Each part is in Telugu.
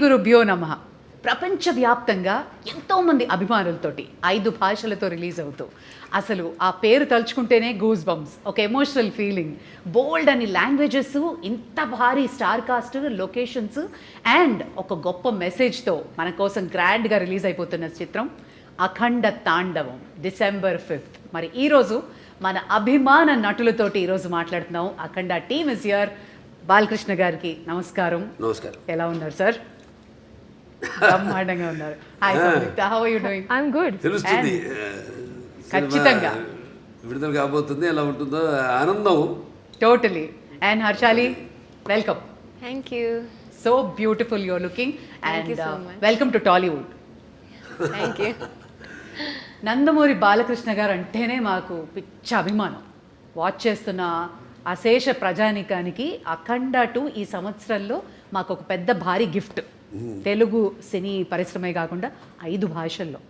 గురుభ్యో నమః. ప్రపంచవ్యాప్తంగా ఎంతోమంది అభిమానులతోటి 5 భాషలతో రిలీజ్ అవుతూ అసలు ఆ పేరు తలుచుకుంటేనే గూస్ బంప్స్, ఒక ఎమోషనల్ ఫీలింగ్, బోల్డ్ అని లాంగ్వేజెస్, ఇంత భారీ స్టార్ కాస్ట్, లొకేషన్స్ అండ్ ఒక గొప్ప మెసేజ్తో మన కోసం గ్రాండ్గా రిలీజ్ అయిపోతున్న చిత్రం అఖండ తాండవం December 5th. మరి ఈరోజు మన అభిమాన నటులతోటి ఈరోజు మాట్లాడుతున్నాం. Akhanda team is here. Balakrishna గారికి నమస్కారం. నమస్కారం. ఎలా ఉన్నారు సార్? బ్రహ్మాండంగా ఉన్నారు. Hi Samyuktha, how are you doing? I am good. తెలుస్తుంది ఖచ్చితంగా విడుదల కాబోతుంది, ఎలా ఉంటుందో ఆనందం. Totally. And Harshaali, welcome. Thank you. So beautiful you're looking Thank you and so much. Welcome to Tollywood. Thank you. Nandamuri Balakrishna గారు అంటేనే మాకు పిచ్చ అభిమానం. వాచ్ చేస్తున్న అశేష ప్రజానికానికి అఖండ 2 ఈ సంవత్సరంలో మాకు ఒక పెద్ద భారీ గిఫ్ట్. తెలుగు సినీ పరిశ్రమే కాకుండా 5 భాషల్లో.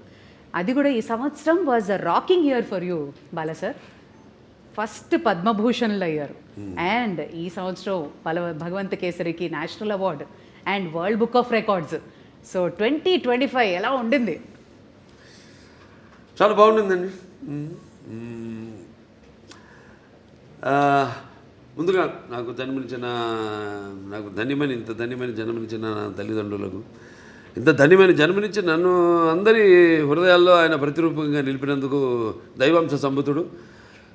అది కూడా ఈ సంవత్సరం was a rocking year for you Bala sir. First పద్మభూషణ్లు అయ్యారు అండ్ ఈ సంవత్సరం భగవంత కేసరికి national award and world book of records. So 2025 ఎలా ఉండింది? చాలా బాగుంటుందండి. ముందుగా నాకు ఇంత ధన్యమైన జన్మనిచ్చిన నా తల్లిదండ్రులకు, ఇంత ధన్యమైన జన్మనిచ్చి నన్ను అందరి హృదయాల్లో ఆయన ప్రతిరూపంగా నిలిపినందుకు దైవాంశ సంభూతుడు,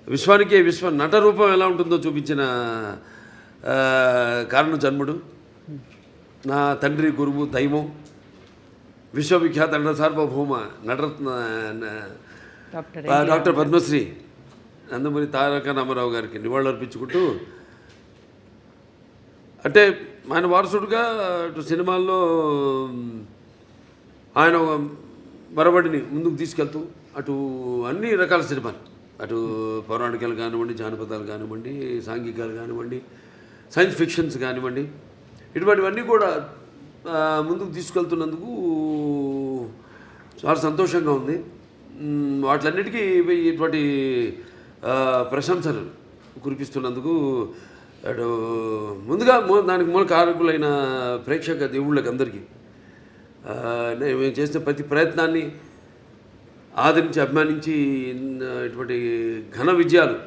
విశ్వానికే విశ్వ నట రూపం ఎలా ఉంటుందో చూపించిన కారణ జన్ముడు, నా తండ్రి గురువు దైవం, విశ్వవిఖ్యాత నట సార్వభౌమ నటరత్న డాక్టర్ పద్మశ్రీ నందమూరి తారక రామారావు గారికి నివాళులర్పించుకుంటూ, అంటే ఆయన వారసుడుగా అటు సినిమాల్లో ఆయన మరబడిని ముందుకు తీసుకెళ్తూ అటు అన్ని రకాల సినిమాలు, అటు పౌరాణికాలు కానివ్వండి, జానపదాలు కానివ్వండి, సాంఘికాలు కానివ్వండి, సైన్స్ ఫిక్షన్స్ కానివ్వండి, ఇటువంటివన్నీ కూడా ముందుకు తీసుకెళ్తున్నందుకు చాలా సంతోషంగా ఉంది. వాటిలన్నిటికీ ఇటువంటి ప్రశంసలు కురిపిస్తున్నందుకు అటు ముందుగా దానికి మూల కారకులైన ప్రేక్షక దేవుళ్ళకి అందరికీ మేము చేసిన ప్రతి ప్రయత్నాన్ని ఆదరించి అభిమానించి ఇటువంటి ఘన విజయాలు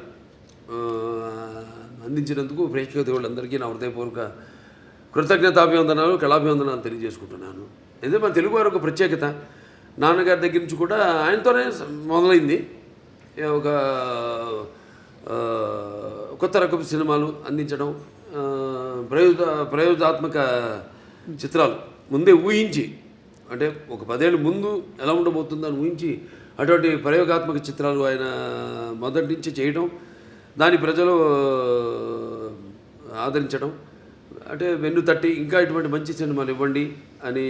అందించినందుకు ప్రేక్షక దేవుళ్ళందరికీ నా హృదయపూర్వక కృతజ్ఞతాభివందనాలు, కళాభివందనాలు తెలియజేసుకుంటున్నాను. ఇదే మన తెలుగు వారి ఒక ప్రత్యేకత. నాన్నగారి దగ్గర నుంచి కూడా ఆయనతోనే మొదలైంది. ఒక కొత్త రకపు సినిమాలు అందించడం, ప్రయోగాత్మక చిత్రాలు ముందే ఊహించి, అంటే ఒక 10 ఏళ్ళు ముందు ఎలా ఉండబోతుందని ఊహించి అటువంటి ప్రయోగాత్మక చిత్రాలు ఆయన మొదటి నుంచి చేయడం, దాని ప్రజలు ఆదరించడం, అంటే వెన్ను తట్టి ఇంకా ఇటువంటి మంచి సినిమాలు ఇవ్వండి అని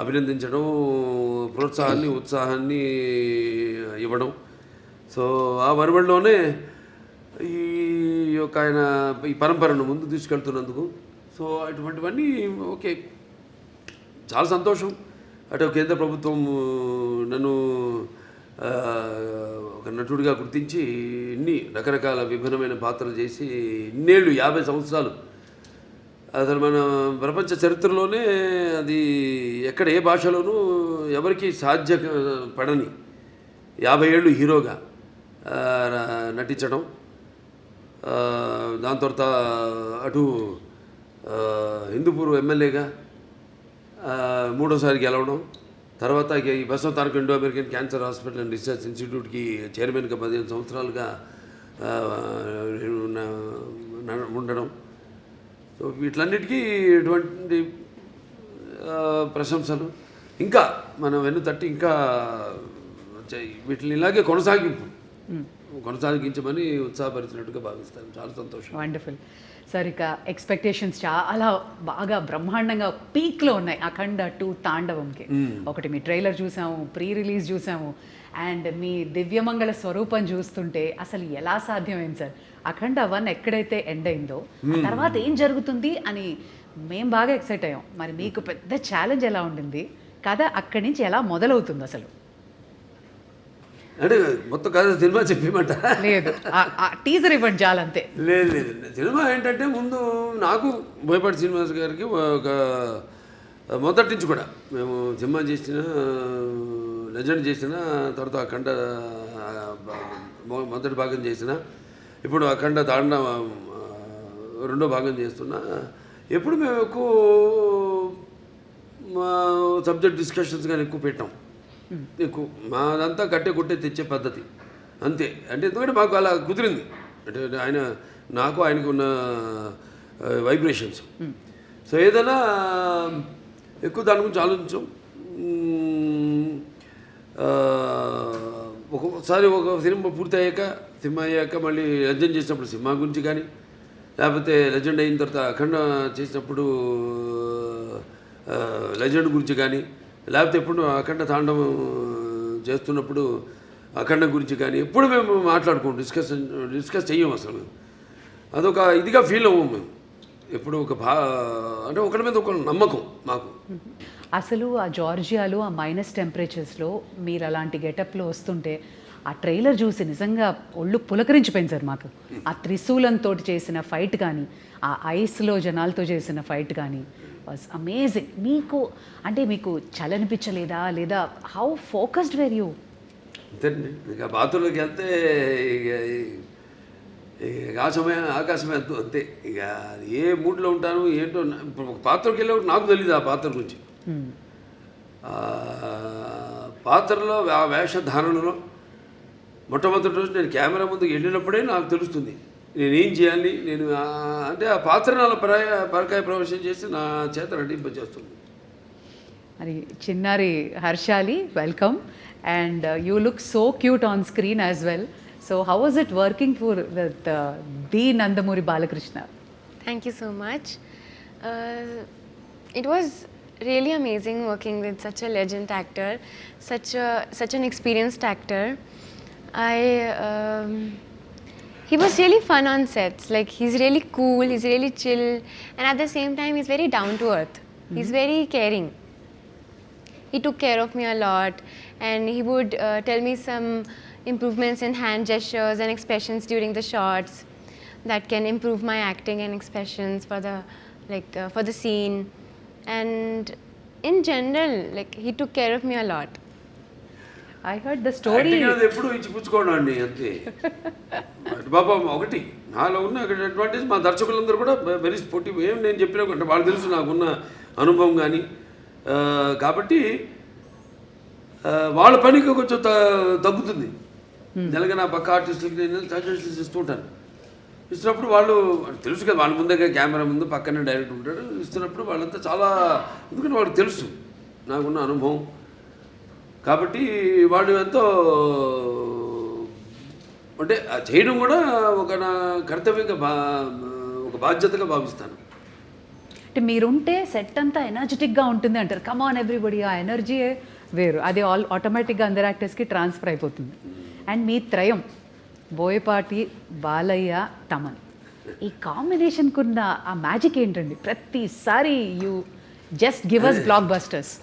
అభినందించడం, ప్రోత్సాహాన్ని ఉత్సాహాన్ని ఇవ్వడం. సో ఆ వరవడిలోనే ఈ యొక్క ఆయన ఈ పరంపరను ముందు తీసుకెళ్తున్నందుకు సో అటువంటివన్నీ ఓకే, చాలా సంతోషం. అటు కేంద్ర ప్రభుత్వం నన్ను ఒక నటుడిగా గుర్తించి ఇన్ని రకరకాల విభిన్నమైన పాత్రలు చేసి ఇన్నేళ్ళు 50 సంవత్సరాలు అసలు మన ప్రపంచ చరిత్రలోనే అది ఎక్కడ ఏ భాషలోనూ ఎవరికి సాధ్యపడని 50 ఏళ్ళు హీరోగా నటించడం, దాని తర్వాత అటు హిందూపూర్ ఎమ్మెల్యేగా 3వసారి గెలవడం, తర్వాత ఈ Basavataraka Indo American cancer hospital and research ఇన్స్టిట్యూట్కి చైర్మన్గా 15 సంవత్సరాలుగా ఉండడం. సో వీటిలన్నిటికీ ఎటువంటి ప్రశంసలు ఇంకా మనం వెన్ను తట్టి ఇంకా వీటిని ఇలాగే కొనసాగించమని ఉత్సాహపరిచినట్టుగా భావిస్తాను. చాలా సంతోషం. Wonderful sir. ఇక ఎక్స్పెక్టేషన్స్ చాలా బాగా బ్రహ్మాండంగా పీక్లో ఉన్నాయి అఖండ 2 తాండవంకి. ఒకటి మీ ట్రైలర్ చూసాము, ప్రీ రిలీజ్ చూసాము, అండ్ మీ దివ్యమంగళ స్వరూపం చూస్తుంటే అసలు ఎలా సాధ్యమైంది సార్? అఖండ 1 ఎక్కడైతే ఎండ్ అయిందో తర్వాత ఏం జరుగుతుంది అని మేము బాగా ఎక్సైట్ అయ్యాం. మరి మీకు పెద్ద ఛాలెంజ్ ఎలా ఉండింది? కథ అక్కడి నుంచి ఎలా మొదలవుతుంది అసలు? అంటే మొత్తం కథ సినిమా చెప్పేమంట లేదు టీజర్ ఇవ్వండి చాలంతే. లేదు లేదు సినిమా ఏంటంటే ముందు నాకు బోయపాటి శ్రీనివాస్ గారికి ఒక మొదటి నుంచి కూడా మేము సినిమా చేసిన లెజెండ్ చేసిన తర్వాత అఖండ మొదటి భాగం చేసిన ఇప్పుడు అఖండ తాండ రెండో భాగం చేస్తున్నా. ఎప్పుడు మేము ఎక్కువ సబ్జెక్ట్ డిస్కషన్స్ కానీ ఎక్కువ పెట్టాం. ఎక్కువ మాదంతా కట్టే కొట్టే తెచ్చే పద్ధతి అంతే. అంటే ఎందుకంటే మాకు అలా కుదిరింది. అంటే ఆయన నాకు ఆయనకు ఉన్న వైబ్రేషన్స్. సో ఏదైనా ఎక్కువ దాని గురించి ఆలోచించాం. ఒక్కొక్కసారి ఒక సినిమా పూర్తి అయ్యాక మళ్ళీ లెజెండ్ చేసినప్పుడు సినిమా గురించి కానీ, లేకపోతే లెజెండ్ అయిన తర్వాత అఖండ చేసినప్పుడు లెజెండ్ గురించి కానీ, లేకపోతే ఎప్పుడు అఖండ తాండవం చేస్తున్నప్పుడు అఖండ గురించి కానీ ఎప్పుడు మేము మాట్లాడుకోం, డిస్కస్ చెయ్యం అసలు. మేము అదొక ఇదిగా ఫీల్ అవ్వం మేము ఎప్పుడు. అంటే ఒకరి మీద ఒక నమ్మకం మాకు. అసలు ఆ జార్జియాలో ఆ మైనస్ టెంపరేచర్స్లో మీరు అలాంటి గెటప్లో వస్తుంటే ఆ ట్రైలర్ చూసి నిజంగా ఒళ్ళు పులకరించిపోయింది సార్ మాకు. ఆ త్రిశూలంతో చేసిన ఫైట్ కానీ, ఆ ఐస్లో జనాలతో చేసిన ఫైట్ కానీ వాజ్ అమేజింగ్. మీకు చలనిపించలేదా, లేదా హౌ ఫోకస్డ్ వేర్ యూ? అంతేనండి. ఇక బాత్రూంలోకి వెళ్తే ఇక ఆకాశమే అంతే. ఇక ఏ మూడ్లో ఉంటాను ఏంటో. ఇప్పుడు ఒక పాత్రకి వెళ్ళేవాడు నాకు తెలియదు ఆ పాత్ర గురించి. పాత్రలో ఆ వేషధారణలో మొట్టమొదటి రోజు నేను కెమెరా ముందుకు వెళ్ళినప్పుడే నాకు తెలుస్తుంది నేనేం చేయాలి. నేను అంటే ఆ పాత్ర నాలో పరకాయ ప్రవేశం చేసి నా చేత నటింపజేస్తుంది. మరి చిన్నారి Harshali, welcome. And you look so cute on screen as well. So how was it working for with the Nandamuri Balakrishna? Thank you so much. It was really amazing working with such a legend actor, such an experienced actor. He was really fun on sets. Like, he's really cool, he's really chill, and at the same time he's very down to earth. He's very caring. He took care of me a lot, and he would tell me some improvements in hand gestures and expressions during the shots that can improve my acting and expressions for the scene. And in general, like, he took care of me a lot. I heard the story. ఎప్పుడు ఇచ్చి పుచ్చుకోవడం అండి అంతే. బాబా ఒకటి నాలో ఉన్న అడ్వాంటేజ్ మా దర్శకులందరూ కూడా వెరీ స్పోర్టివ్. ఏం నేను చెప్పినా అంటే వాళ్ళు తెలుసు నాకున్న అనుభవం కానీ. కాబట్టి వాళ్ళ పనికి కొంచెం తగ్గుతుంది. జనగా నా పక్క ఆర్టిస్టులకి నేను సజెషన్స్ ఇస్తూ ఉంటాను. ఇస్తున్నప్పుడు వాళ్ళు తెలుసు కదా, వాళ్ళ ముందే కెమెరా ముందు పక్కనే డైరెక్టర్ ఉంటాడు. ఇస్తున్నప్పుడు వాళ్ళంతా చాలా, ఎందుకంటే వాళ్ళకి తెలుసు నాకున్న అనుభవం. కాబట్టి వాళ్ళు ఎంతో అంటే చేయడం కూడా ఒక నా కర్తవ్యంగా ఒక బాధ్యతగా భావిస్తాను. అంటే మీరుంటే సెట్ అంతా ఎనర్జెటిక్గా ఉంటుంది అంటారు. కమ్ ఆన్ ఎవ్రీబడి, ఆ ఎనర్జీయే వేరు. అది ఆటోమేటిక్గా అందరు యాక్టర్స్కి ట్రాన్స్ఫర్ అయిపోతుంది. అండ్ మీ త్రయం బోయపాటి, బాలయ్య, తమన్, ఈ కాంబినేషన్కి ఉన్న ఆ మ్యాజిక్ ఏంటండి? ప్రతిసారి you just give us blockbusters.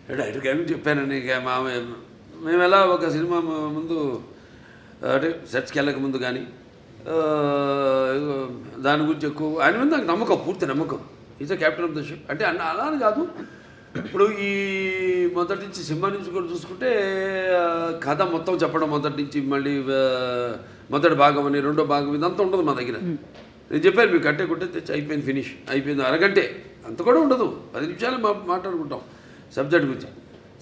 డైరెక్ట్గా చెప్పానండి. ఇక మేము ఎలా ఒక సినిమా ముందు అంటే సెట్స్కి వెళ్ళక ముందు కానీ దాని గురించి ఎక్కువ ఆయన మీద నాకు నమ్మకం, పూర్తి నమ్మకం. Is a captain of the ship. అంటే అలా అని కాదు. ఇప్పుడు ఈ మొదటి నుంచి సినిమా నుంచి కూడా చూసుకుంటే కథ మొత్తం చెప్పడం మొదటి నుంచి, మళ్ళీ మొదటి భాగం అని రెండో భాగం ఇదంతా ఉండదు మా దగ్గర. నేను చెప్పాను మీకు కట్టే కొట్టే తెచ్చి అయిపోయింది, ఫినిష్ అయిపోయింది, అరగంటే అంత కూడా ఉండదు. 10 నిమిషాలు మాట్లాడుకుంటాం సబ్జెక్ట్ గురించి.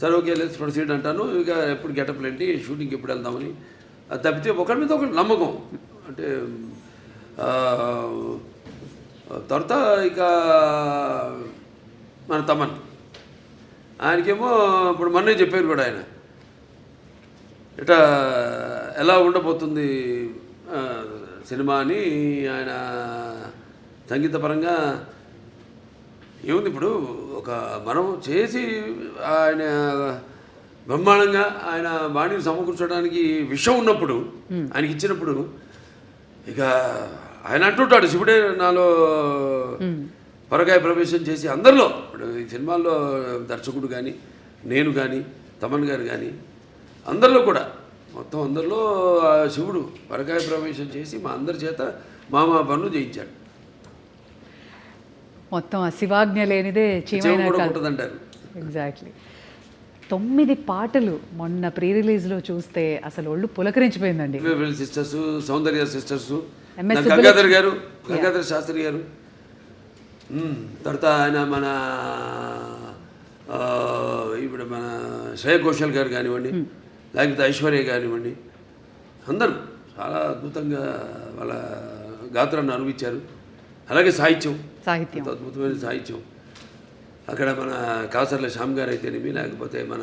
సరే ఓకే లెట్స్ ప్రొసీడ్ అంటాను. ఇక ఎప్పుడు గెటప్లు ఏంటి, షూటింగ్కి ఎప్పుడు వెళ్దామని. అది తప్పితే ఒకరి మీద ఒకటి నమ్మకం. అంటే తర్వాత ఇక మన తమన్, ఆయనకేమో ఇప్పుడు మొన్నే చెప్పారు కూడా ఆయన ఇట్లా ఎలా ఉండబోతుంది సినిమా అని. ఆయన సంగీతపరంగా ఏముంది, ఇప్పుడు ఒక మనం చేసి ఆయన బ్రహ్మాండంగా ఆయన బాణీని సమకూర్చడానికి విషయం ఉన్నప్పుడు ఆయనకి ఇచ్చినప్పుడు ఇక ఆయన అంటుంటాడు, శివుడే నాలో పరకాయ ప్రవేశం చేసి అందరిలో. ఇప్పుడు ఈ సినిమాల్లో దర్శకుడు కానీ, నేను కానీ, తమన్ గారు కానీ, అందరిలో కూడా మొత్తం అందరిలో ఆ శివుడు పరకాయ ప్రవేశం చేసి మా అందరి చేత మా పనులు చేయించాడు. మొత్తం ఆ శివాజ్ఞ లేనిదే చెవు చీమైనా కూడా కాదు. ఉంటుందంటారు. ఎగ్జాక్ట్లీ. 9 పాటలు మొన్న ప్రీ రిలీజ్లో చూస్తే అసలు ఒళ్ళు పులకరించిపోయిందండి. సిస్టర్స్, సౌందర్య సిస్టర్స్, MS గంగాధర్ గారు, గంగాధర్ శాస్త్రి గారు, తర్వాత ఆయన మన ఇప్పుడు మన శ్రేయ ఘోషల్ గారు కానివ్వండి, లేకపోతే ఐశ్వర్య కానివ్వండి, అందరూ చాలా అద్భుతంగా వాళ్ళ గాత్రాన్ని అనుభవించారు. అలాగే సాహిత్యం, సాహిత్యం అద్భుతమైన సాహిత్యం. అక్కడ మన కాసర్ల శ్యామ్ గారు అయితేనేమి, లేకపోతే మన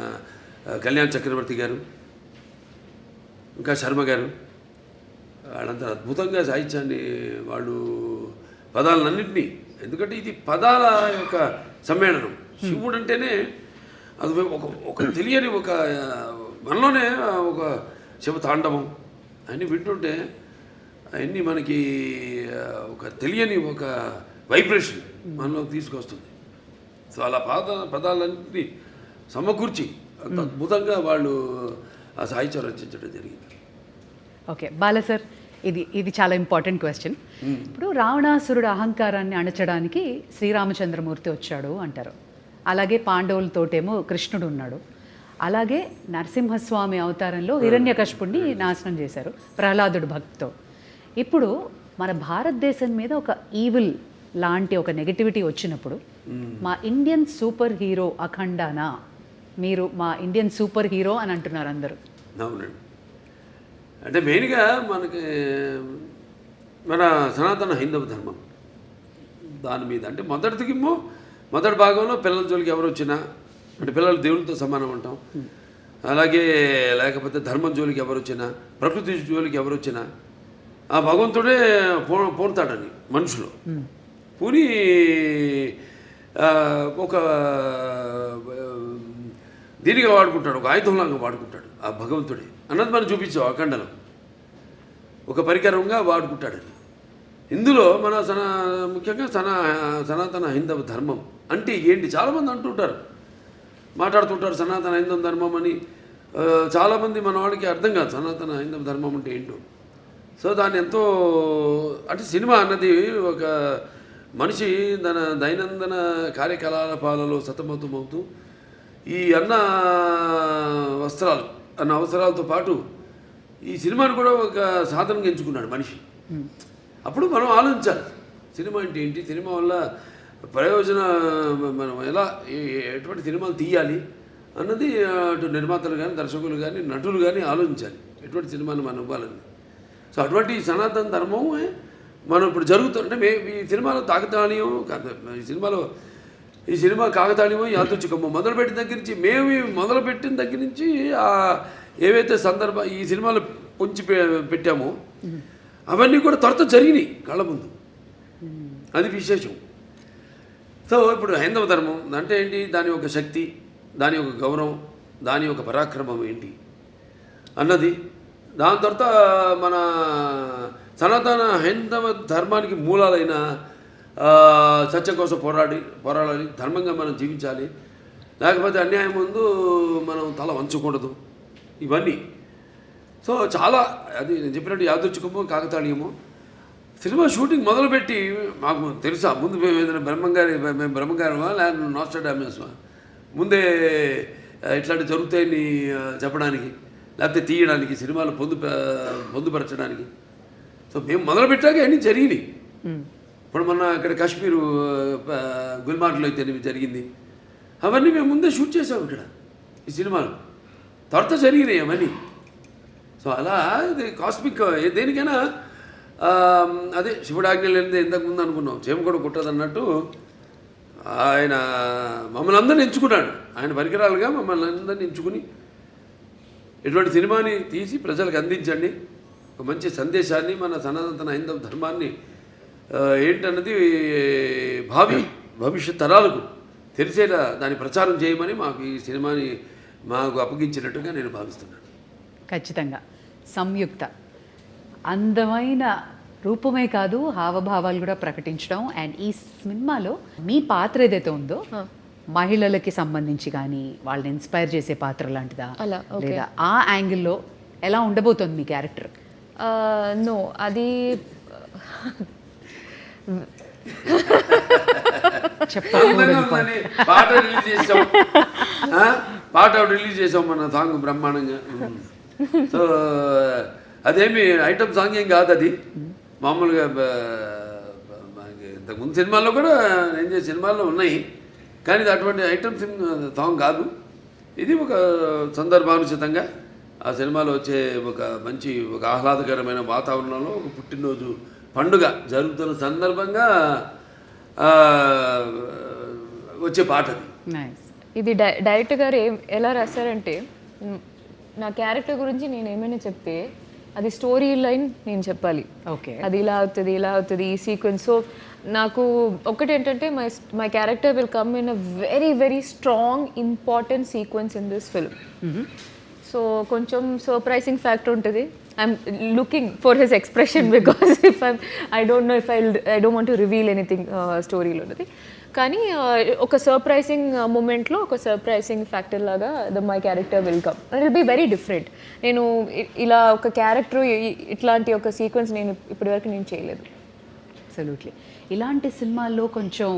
కళ్యాణ్ చక్రవర్తి గారు, ఇంకా శర్మ గారు, వాళ్ళంతా అద్భుతంగా సాహిత్యాన్ని వాళ్ళు పదాలన్నింటినీ, ఎందుకంటే ఇది పదాల యొక్క సమ్మేళనం. శివుడు అంటేనే అది ఒక తెలియని ఒక మనలోనే ఒక శివ తాండవం అన్నీ వింటుంటే అవన్నీ మనకి ఒక తెలియని ఒక వైబ్రేషన్ మనలోకి తీసుకొస్తుంది. సో అలా పదాలన్నింటినీ సమకూర్చి అంత అద్భుతంగా వాళ్ళు ఆ సాహిత్యం రచించడం జరిగింది. ఓకే బాల సార్, ఇది చాలా ఇంపార్టెంట్ క్వశ్చన్. ఇప్పుడు రావణాసురుడు అహంకారాన్ని అణచడానికి శ్రీరామచంద్రమూర్తి వచ్చాడు అంటారు. అలాగే పాండవులతోటేమో కృష్ణుడు ఉన్నాడు. అలాగే నరసింహస్వామి అవతారంలో హిరణ్యకశిపుణ్ణి నాశనం చేశారు ప్రహ్లాదుడు భక్తితో. ఇప్పుడు మన భారతదేశం మీద ఒక ఈవిల్ లాంటి ఒక నెగటివిటీ వచ్చినప్పుడు మా ఇండియన్ సూపర్ హీరో అఖండానా, మీరు మా ఇండియన్ సూపర్ హీరో అని అంటున్నారు అందరూ. అవునండి. అంటే మెయిన్గా మనకి మన సనాతన హైందవ ధర్మం దాని మీద, అంటే మొదటి భాగంలో పిల్లల జోలికి ఎవరు వచ్చినా, అంటే పిల్లలు దేవునితో సమానం అంటాం. అలాగే లేకపోతే ధర్మం జోలికి ఎవరు వచ్చినా, ప్రకృతి జోలికి ఎవరు వచ్చినా ఆ భగవంతుడే పోతాడని మనుషులు పూని ఒక దీనిగా వాడుకుంటాడు, ఒక ఆయుధంలాగా వాడుకుంటాడు ఆ భగవంతుడే అన్నది మనం చూపించాం అఖండలో. ఒక పరికరంగా వాడుకుంటాడని. ఇందులో మన ముఖ్యంగా సనాతన హైందవ ధర్మం అంటే ఏంటి చాలామంది అంటుంటారు, మాట్లాడుతుంటారు సనాతన హైందవ ధర్మం అని. చాలామంది మన వాళ్ళకి అర్థం కాదు సనాతన హైందవ ధర్మం అంటే ఏంటో. సో దాన్ని ఎంతో, అంటే సినిమా అన్నది ఒక మనిషి తన దైనందిన కార్యకలాపాలలో సతమతమవుతూ ఈ అన్న అవసరాలతో పాటు ఈ సినిమాని కూడా ఒక సాధనంగా ఎంచుకున్నాడు మనిషి. అప్పుడు మనం ఆలోచించాలి సినిమా అంటే ఏంటి, సినిమా వల్ల మనం ఎలా ఎటువంటి సినిమాలు తీయాలి అన్నది అటు నిర్మాతలు కానీ, దర్శకులు కానీ, నటులు కానీ ఆలోచించాలి ఎటువంటి సినిమాని మనం ఇవ్వాలని. సో అటువంటి సనాతన ధర్మం మనం ఇప్పుడు జరుగుతుంటే ఈ సినిమాలో కాకతాళీయం, ఈ సినిమా కాకతాళీయం యాదృచ్ఛికమో మొదలుపెట్టిన దగ్గర నుంచి, మొదలుపెట్టిన దగ్గర నుంచి ఏవైతే ఈ సినిమాలు పొంచి పెట్టామో అవన్నీ కూడా త్వరతో జరిగినాయి కళ్ళ ముందు. అది విశేషం. సో ఇప్పుడు హైందవ ధర్మం అంటే ఏంటి, దాని యొక్క శక్తి, దాని యొక్క గౌరవం, దాని యొక్క పరాక్రమం ఏంటి అన్నది. దాని తర్వాత మన సనాతన హైందవ ధర్మానికి మూలాలైన సత్యం కోసం పోరాడాలి, ధర్మంగా మనం జీవించాలి, లేకపోతే అన్యాయం ముందు మనం తల వంచకూడదు, ఇవన్నీ. సో చాలా అది నేను చెప్పినట్టు యాదృచ్ఛికమో కాకతాళీయమో. సినిమా షూటింగ్ మొదలుపెట్టి మాకు తెలుసా ముందు మేము ఏదైనా బ్రహ్మంగారమా లేకపోతే నాస్ట్రాడామస్మా ముందే ఇట్లాంటి జరుగుతాయని చెప్పడానికి, లేకపోతే తీయడానికి, సినిమాలు పొందుపరచడానికి. సో మేము మొదలుపెట్టాక అన్నీ జరిగినాయి. ఇప్పుడు మొన్న ఇక్కడ కాశ్మీరు గుల్మార్గ్లో అయితే జరిగింది, అవన్నీ మేము ముందే షూట్ చేసాము ఇక్కడ ఈ సినిమాలు, త్వరతో జరిగినాయి అవన్నీ. సో అలా ఇది కాస్మిక్ దేనికైనా అదే శివుడాజ్ఞ లేనిదే ఇంతకుముందు అనుకున్నాం చేమ కూడా కుట్టదన్నట్టు ఆయన మమ్మల్ని అందరిని ఎంచుకున్నాడు, ఆయన పరికరాలుగా మమ్మల్ని అందరిని ఎంచుకుని ఇటువంటి సినిమాని తీసి ప్రజలకు అందించండి, ఒక మంచి సందేశాన్ని, మన సనాతన హైందవ ధర్మాన్ని ఏంటన్నది భవిష్యత్ తరాలకు తెలిసేలా దాన్ని ప్రచారం చేయమని మాకు ఈ సినిమాని మాకు అప్పగించినట్టుగా నేను భావిస్తున్నాను. ఖచ్చితంగా సంయుక్త అందమైన రూపమే కాదు హావభావాలు కూడా ప్రకటించడం. అండ్ ఈ సినిమాలో మీ పాత్ర ఏదైతే ఉందో మహిళలకి సంబంధించి కానీ వాళ్ళని ఇన్స్పైర్ చేసే పాత్ర లాంటిదా, లేదా ఆ యాంగిల్లో ఎలా ఉండబోతుంది మీ క్యారెక్టర్? నో అది అందంగా ఉందని పాట రిలీజ్ చేసాం, పాట రిలీజ్ చేసాం మన సాంగ్ బ్రహ్మాండంగా. సో అదేమి ఐటమ్ సాంగ్ ఏం కాదు, అది మామూలుగా ఇంతకుముందు సినిమాల్లో కూడా నేను చేసే సినిమాల్లో ఉన్నాయి, కానీ ఇది అటువంటి ఐటమ్ సాంగ్ కాదు. ఇది ఒక సందర్భానుచితంగా ఆ సినిమాలో వచ్చే ఒక ఆహ్లాదకరమైన వాతావరణంలో ఒక పుట్టినరోజు పండుగ జరుగుతున్న సందర్భంగా వచ్చే పాట అది. నైస్. ఇది డైరెక్టర్ గారు ఎలా రాశారంటే, నా క్యారెక్టర్ గురించి నేను ఏమైనా చెప్తే అది స్టోరీ లైన్ నేను చెప్పాలి. ఓకే. అది ఇలా అవుతుంది ఈ సీక్వెన్స్. సో నాకు ఒకటి ఏంటంటే my character will come in a very very strong important sequence in this film. So కొంచెం సర్ప్రైజింగ్ ఫ్యాక్టర్ ఉంటుంది. I'm looking for his expression because I don't know if I don't want to reveal anything స్టోరీలో ఉన్నది. కానీ ఒక సర్ప్రైజింగ్ మూమెంట్లో ఒక సర్ప్రైజింగ్ ఫ్యాక్టర్ లాగా my character will come. It will be very different. నేను ఇలా ఒక క్యారెక్టర్ ఇట్లాంటి ఒక సీక్వెన్స్ నేను ఇప్పటివరకు నేను చేయలేదు. అబ్సల్యూట్లీ. ఇలాంటి సినిమాల్లో కొంచెం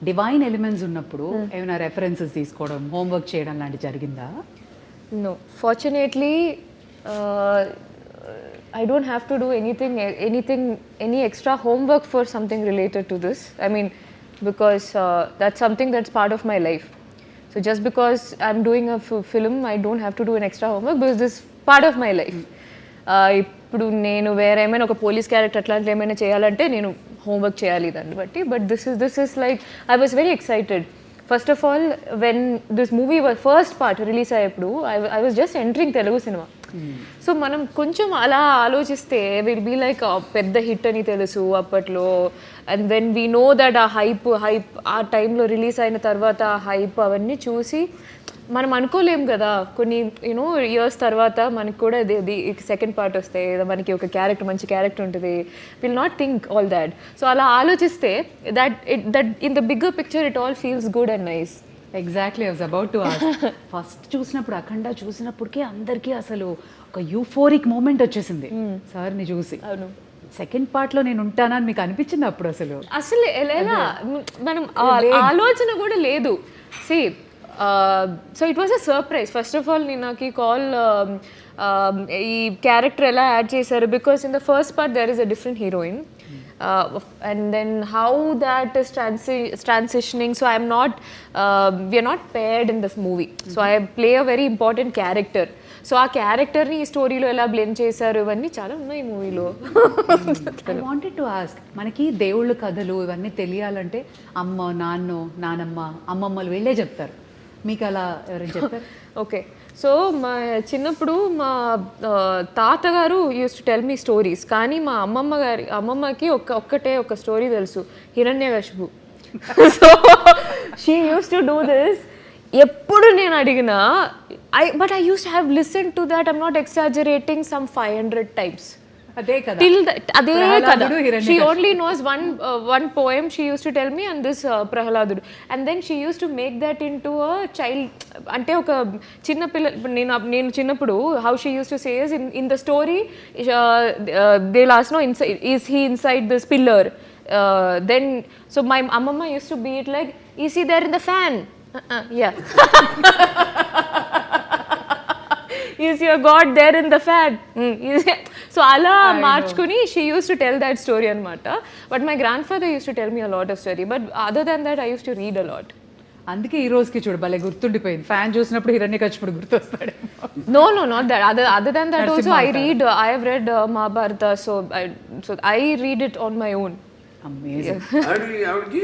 డివైన్ ఎలిమెంట్స్ ఉన్నప్పుడు ఏమైనా రెఫరెన్సెస్ తీసుకోవడం, హోంవర్క్ చేయడం లాంటి జరిగిందా? No, fortunately, I don't have to do any extra homework for something related to this. I mean, because that's something that's part of my life. So just because I'm doing a film, I don't have to do an extra homework because this is part of my life. ఇప్పుడు నేను వేరే ఏమైనా ఒక పోలీస్ క్యారెక్టర్ అట్లాంటి ఏమైనా చేయాలంటే నేను హోంవర్క్ చేయాలి దాన్ని బట్టి. But this is like I was very excited. First of all, when this movie was first part release అయ్యేప్పుడు I was just entering Telugu cinema. So మనం కొంచెం అలా ఆలోచిస్తే విల్ బీ లైక్ పెద్ద హిట్ అని తెలుసు అప్పట్లో. And then we know that ఆ హైప్ ఆ టైంలో రిలీజ్ అయిన తర్వాత ఆ హైప్ అవన్నీ చూసి మనం అనుకోలేం కదా, కొన్ని యూనో ఇయర్స్ తర్వాత మనకి కూడా సెకండ్ పార్ట్ వస్తే మనకి ఒక క్యారెక్టర్ మంచి క్యారెక్టర్ ఉంటుంది. Will not think all that. So అలా ఆలోచిస్తే that in the bigger picture it all feels good and nice. Exactly. I was about to ask. First చూసినప్పుడు అఖండ చూసినప్పటికే అందరికీ అసలు ఒక యూఫోరిక్ మూమెంట్ వచ్చేసింది సార్ని చూసి. అవును. సెకండ్ పార్ట్లో నేను ఉంటానని మీకు అనిపించింది అప్పుడు? అసలు ఎలా మనం ఆలోచన కూడా లేదు. సి so it was a surprise. First of all నేను నాకు ఈ కాల్ ఈ క్యారెక్టర్ ఎలా యాడ్ చేశారు, because in the first part there is a different heroine. And then how that is transitioning, so we are not paired in this movie. So I play a very important character. So ఆ క్యారెక్టర్ని ఈ స్టోరీలో ఎలా బ్లెండ్ చేశారు ఇవన్నీ చాలా ఉన్నాయి మూవీలో. ఐ వాంటెడ్ టు ఆస్క్, మనకి దేవుళ్ళ కథలు ఇవన్నీ తెలియాలంటే అమ్మ, నానమ్మ, అమ్మమ్మలు వీళ్ళే చెప్తారు. మీకు అలా ఎవరైనా చెప్తారు? ఓకే. సో మా చిన్నప్పుడు మా తాతగారు used to tell me stories. కానీ మా అమ్మమ్మకి ఒక్కటే ఒక స్టోరీ తెలుసు, Hiranyakashipu. So she used to do this. ఎప్పుడు నేను అడిగినా but I used to have listen to that, I'm not exaggerating, some 500 times. అదే కదా. అదే కదా. She only knows one poem she used to tell me, and this Prahaladudu. And then she used to make that into a child, అంటే ఒక చిన్న పిల్ల. నేను చిన్నప్పుడు how she used to say is in the story they'll ask, no, is he inside this pillar? Then so my amma used to be it like, is he there in the fan? Yeah. Is your God there in the fan? So అలా మార్చుకుని she used to tell that story అనమాట. But my grandfather used to tell me a lot of story. But other than that I used to read a lot. అందుకే ఈ రోజుకి చూడు భలే గుర్తుండిపోయింది. ఫ్యాన్ చూసినప్పుడు హిరణ్యకశిపుడు గుర్తొస్తాడు. No, not that. Other than that also I have read Mahabharata. So I read it on my own. Amazing. ఆవిడకి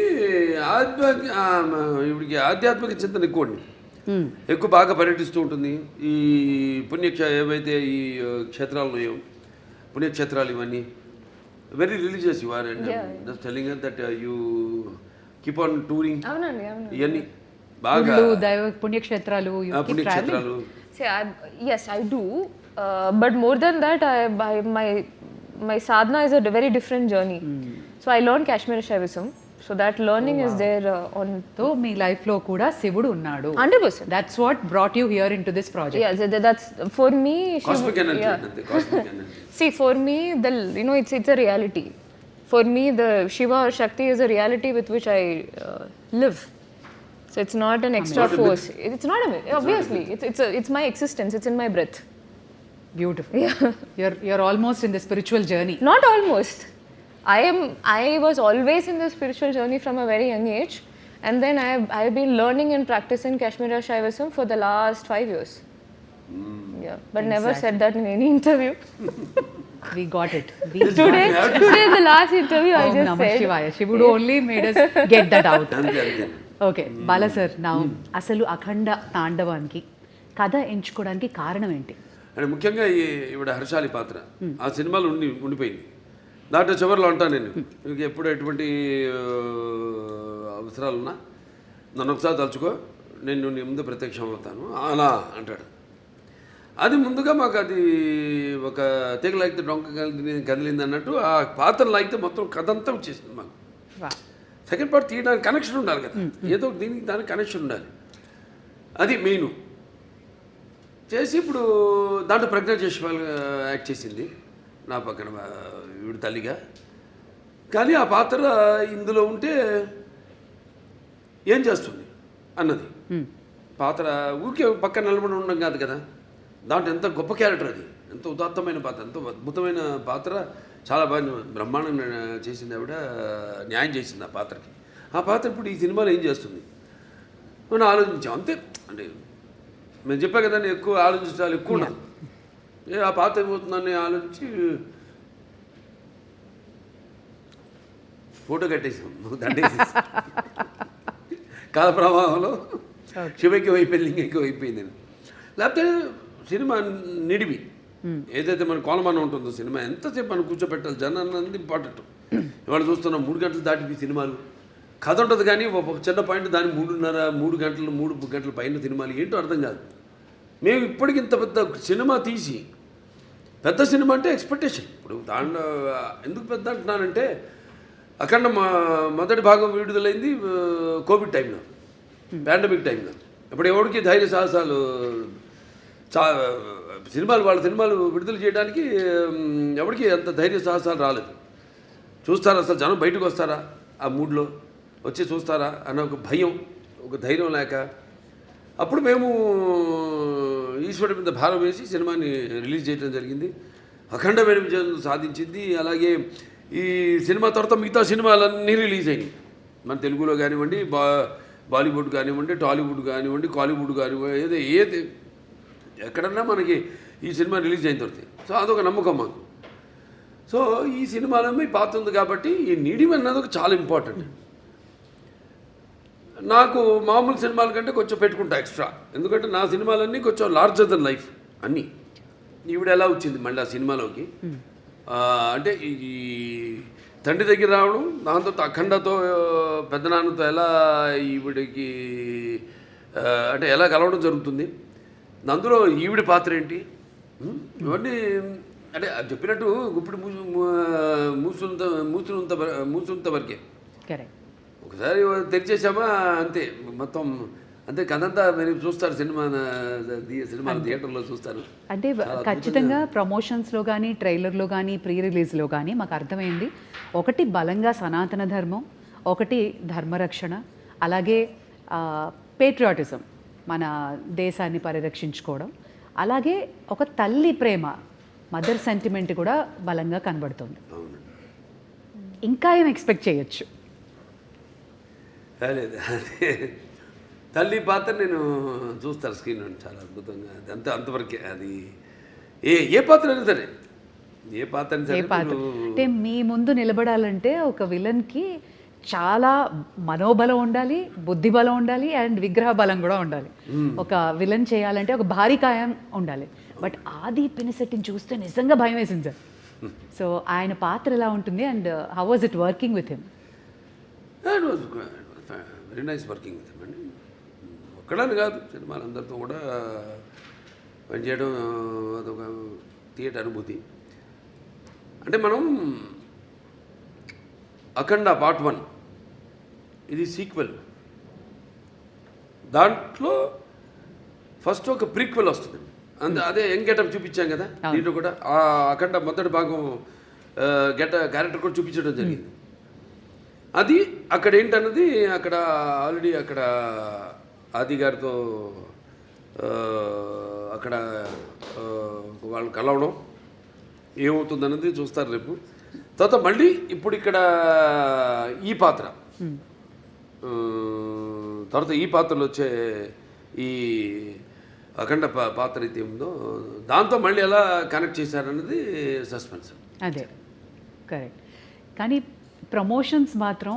ఆధ్యాత్మిక చింతన ఎక్కువ బాగా పర్యటిస్తూ ఉంటుంది. ఈ ఏవైతే ఈ క్షేత్రాలు ఉన్నాయో, పుణ్యక్షేత్రాలు ఇవన్నీ very religious you are. And just telling her that you keep on touring. అవునండి. ఇవన్నీ బాగా పుణ్యక్షేత్రాలు. Yes, I do. But more than that, my sadhana is a very different journey. So I learned Kashmiri Shaivism. So that learning is there on so మీ లైఫ్లో కూడా శివుడు ఉన్నాడు. 100%. That's what brought you here into this project. Yeah, that's for me. Cosmic energy అంతే, cosmic energy. See, for me, it's a reality. For me, the Shiva or Shakti is a reality with which I live. So it's not an extra Not a force. It's not a myth. Obviously, it's my existence. It's in my breath. Beautiful. You're almost in the spiritual journey. Not almost. I was always in the spiritual journey from a very young age, and then I've been learning and practicing Kashmiri Shaivism for the last 5 years. Yeah, but never said that in any interview. We got it. Today, the last interview, I Om just Namah said. Shivaya. Shivudu only made us get that out. అంతే అంతే. ఓకే బాలా సార్, నా అసలు అఖండ తాండవానికి కథ ఎంచుకోవడానికి కారణం ఏంటి? అంటే ముఖ్యంగా ఈవిడ హర్షాలి పాత్ర ఆ సినిమాలో ఉండిపోయింది. దాంట్లో చివరిలో అంటాను నేను, మీకు ఎప్పుడు ఎటువంటి అవసరాలున్నా నన్ను ఒకసారి తలుచుకో, నేను నీ ముందు ప్రత్యక్షం అవుతాను అలా అంటాడు. అది ముందుగా మాకు అది ఒక తెగ లాగితే డొంక కదిలింది అన్నట్టు ఆ పాత్ర లాగితే మొత్తం కథ అంతా వచ్చేసింది మాకు. సెకండ్ పార్ట్ తీయడానికి కనెక్షన్ ఉండాలి కదా, ఏదో దీనికి దానికి కనెక్షన్ ఉండాలి, అది మెయిన్ చేసి ఇప్పుడు దాంట్లో ప్రజ్ఞా జైస్వాల్ యాక్ట్ చేసింది నా పక్కన ఈవిడ తల్లిగా. కానీ ఆ పాత్ర ఇందులో ఉంటే ఏం చేస్తుంది అన్నది పాత్ర ఊరికే పక్కన నిలబడి ఉండడం కాదు కదా, దాంట్లో ఎంత గొప్ప క్యారెక్టర్, అది ఎంత ఉదాత్తమైన పాత్ర, ఎంతో అద్భుతమైన పాత్ర, చాలా బాగా బ్రహ్మాండంగా చేసింది ఆవిడ, న్యాయం చేసింది ఆ పాత్రకి. ఆ పాత్ర ఇప్పుడు ఈ సినిమాలో ఏం చేస్తుంది మనం ఆలోచించాం అంతే. అంటే మేము చెప్పా కదా, ఎక్కువ ఆలోచించాలి ఎక్కువ ఉండదు, ఆ పాత్ర ఏమవుతుందని ఆలోచించి ఫోటో కట్టేసాం, దండేసేసి కాల ప్రవాహంలో శివకి అయిపోయింది, లింగకి అయిపోయింది. లేకపోతే సినిమా నిడివి ఏదైతే మన కోలమానం ఉంటుందో సినిమా ఎంతసేపు మనం కూర్చోబెట్టాలి, జనాన్ని అంది ఇంపార్టెంట్. ఇవాళ చూస్తున్నాం 3 గంటలు దాటిపోయి సినిమాలు, కథ ఉంటుంది కానీ ఒక చిన్న పాయింట్ దాని 3 గంటల పైన సినిమాలు ఏంటో అర్థం కాదు. మేము ఇప్పటికి ఇంత పెద్ద సినిమా తీసి, పెద్ద సినిమా అంటే ఎక్స్పెక్టేషన్. ఇప్పుడు దాంట్లో ఎందుకు పెద్ద అంటున్నానంటే, అఖండ మొదటి భాగం విడుదలైంది కోవిడ్ టైంలో, పాండమిక్ టైంలో. ఇప్పుడు ఎవరికి ధైర్య సాహసాలు, వాళ్ళ సినిమాలు విడుదల చేయడానికి ఎవరికి అంత ధైర్య సాహసాలు రాలేదు. చూస్తారా అసలు జనం బయటకు వస్తారా, ఆ మూడ్లో వచ్చి చూస్తారా అన్న ఒక భయం, ఒక ధైర్యం లేక, అప్పుడు మేము ఈశ్వరుడి మీద భారం వేసి సినిమాని రిలీజ్ చేయడం జరిగింది. అఖండమైన విజయం సాధించింది. అలాగే ఈ సినిమా తర్వాత మిగతా సినిమాలన్నీ రిలీజ్ అయినాయి, మన తెలుగులో కానివ్వండి, బాలీవుడ్ కానివ్వండి, టాలీవుడ్ కానివ్వండి, కాలీవుడ్ కానివ్వండి, ఏది ఎక్కడన్నా మనకి ఈ సినిమా రిలీజ్ అయిన తర్వాత. సో అదొక నమ్మకం మాకు. సో ఈ సినిమాలో మీ పాత్ర ఉంది కాబట్టి ఈ నీడిమ్ అన్నది ఒక చాలా ఇంపార్టెంట్. నాకు మామూలు సినిమాల కంటే కొంచెం పెట్టుకుంటా ఎక్స్ట్రా, ఎందుకంటే నా సినిమాలన్నీ కొంచెం లార్జర్ దెన్ లైఫ్ అన్నీ. ఈవిడ ఎలా వచ్చింది మళ్ళీ ఆ సినిమాలోకి అంటే ఈ తండ్రి దగ్గర రావడం, దాంతో అఖండతో పెద్దనాన్నతో ఎలా ఈవిడికి అంటే ఎలా కలవడం జరుగుతుంది, అందులో ఈవిడ పాత్ర ఏంటి, ఇవన్నీ అంటే చెప్పినట్టు ఇప్పుడు మూసునంత వరకే. ఒకసారి తెరిచేసామా అంతే, మొత్తం అంతే కథంతా మీరు చూస్తారు, సినిమా థియేటర్లో చూస్తారు. అంటే ఖచ్చితంగా ప్రమోషన్స్లో కానీ, ట్రైలర్లో కానీ, ప్రీ రిలీజ్లో కానీ మాకు అర్థమైంది, ఒకటి బలంగా సనాతన ధర్మం, ఒకటి ధర్మరక్షణ, అలాగే పేట్రియాటిజం, మన దేశాన్ని పరిరక్షించుకోవడం, అలాగే ఒక తల్లి ప్రేమ, మదర్ సెంటిమెంట్ కూడా బలంగా కనబడుతుంది. ఇంకా ఏం ఎక్స్పెక్ట్ చేయొచ్చు? లేదు, అదే తల్లి పాత్ర నేను చూస్తాను స్క్రీన్ నుండి, చాలా అద్భుతంగా, అది అంతవరకే. అది ఏ పాత్ర అయినా సరే, ఏ పాత్ర అయినా సరే, అంటే మీ ముందు నిలబడాలంటే ఒక విలన్కి చాలా మనోబలం ఉండాలి, బుద్ధి బలం ఉండాలి, అండ్ విగ్రహ బలం కూడా ఉండాలి. ఒక విలన్ చేయాలంటే ఒక భారీ కాయం ఉండాలి. బట్ ఆది పినిశెట్టిని చూస్తే నిజంగా భయం వేసింది సార్. సో ఆయన పాత్ర ఎలా ఉంటుంది, and how was it working with him? Very nice working with him అండి. ఒక్కడని కాదు, సినిమాలందరితో కూడా పనిచేయడం అదొక థియేటర్ అనుభూతి. అంటే మనం అఖండ పార్ట్ 1 ఇది సీక్వెల్. దాంట్లో ఫస్ట్ ఒక ప్రీక్వెల్ వస్తుంది, అదే యంగ్ గెటప్ చూపించాం కదా దీంట్లో కూడా. అఖండ మొదటి భాగం క్యారెక్టర్ కూడా చూపించడం జరిగింది. అది అక్కడ ఏంటన్నది అక్కడ ఆల్రెడీ అక్కడ ఆది గారితో అక్కడ వాళ్ళు కలవడం ఏమవుతుందన్నది చూస్తారు రేపు. తర్వాత మళ్ళీ ఇప్పుడు ఇక్కడ ఈ పాత్ర, తర్వాత ఈ పాత్రలో వచ్చే ఈ అఖండ పాత్ర అయితే ఉందో దాంతో మళ్ళీ ఎలా కనెక్ట్ చేశారన్నది సస్పెన్స్. అదే కరెక్ట్. కానీ ప్రమోషన్స్ మాత్రం